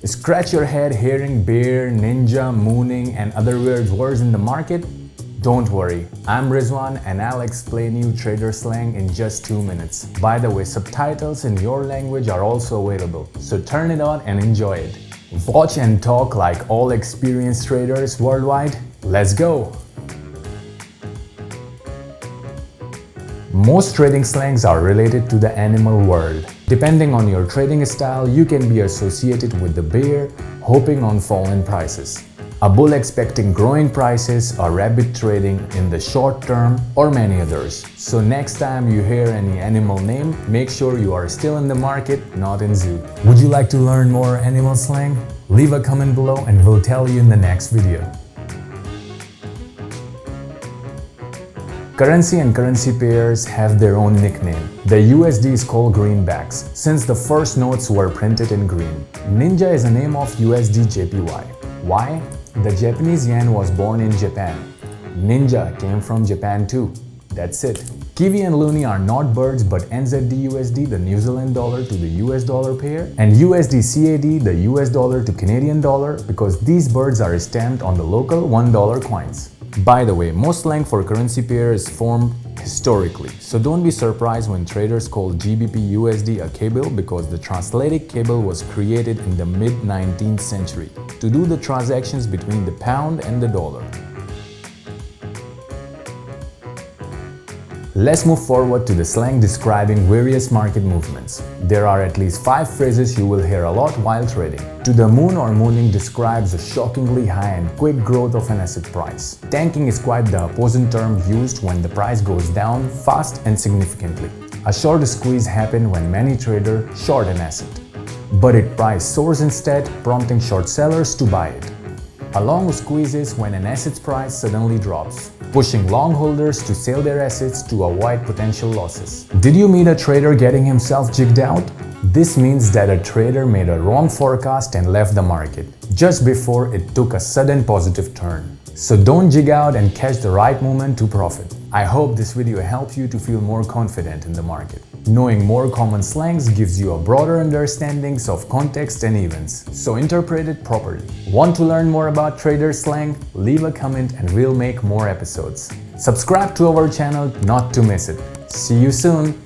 Scratch your head hearing bear, ninja, mooning and other weird words in the market? Don't worry, I'm Rizwan and I'll explain you trader slang in just 2 minutes. By the way, subtitles in your language are also available, so turn it on and enjoy it. Watch and talk like all experienced traders worldwide. Let's go! Most trading slangs are related to the animal world. Depending on your trading style, you can be associated with the bear, hoping on falling prices, a bull expecting growing prices, a rabbit trading in the short term, or many others. So next time you hear any animal name, make sure you are still in the market, not in zoo. Would you like to learn more animal slang? Leave a comment below and we'll tell you in the next video. Currency and currency pairs have their own nickname. The USD is called greenbacks, since the first notes were printed in green. Ninja is a name of USD JPY. Why? The Japanese yen was born in Japan. Ninja came from Japan too. That's it. Kiwi and loonie are not birds but NZD-USD, the New Zealand dollar to the US dollar pair, and USD-CAD, the US dollar to Canadian dollar, because these birds are stamped on the local $1 coins. By the way, most slang for currency pair is formed historically, so don't be surprised when traders call GBP-USD a cable, because the transatlantic cable was created in the mid-19th century to do the transactions between the pound and the dollar. Let's move forward to the slang describing various market movements. There are at least 5 phrases you will hear a lot while trading. To the moon or mooning describes a shockingly high and quick growth of an asset price. Tanking is quite the opposite term used when the price goes down fast and significantly. A short squeeze happens when many traders short an asset, but its price soars instead, prompting short sellers to buy it. A long squeeze is when an asset's price suddenly drops, pushing long holders to sell their assets to avoid potential losses. Did you meet a trader getting himself jigged out? This means that a trader made a wrong forecast and left the market just before it took a sudden positive turn. So don't jig out and catch the right moment to profit. I hope this video helps you to feel more confident in the market. Knowing more common slangs gives you a broader understanding of context and events, so interpret it properly. Want to learn more about trader slang? Leave a comment and we'll make more episodes. Subscribe to our channel not to miss it. See you soon!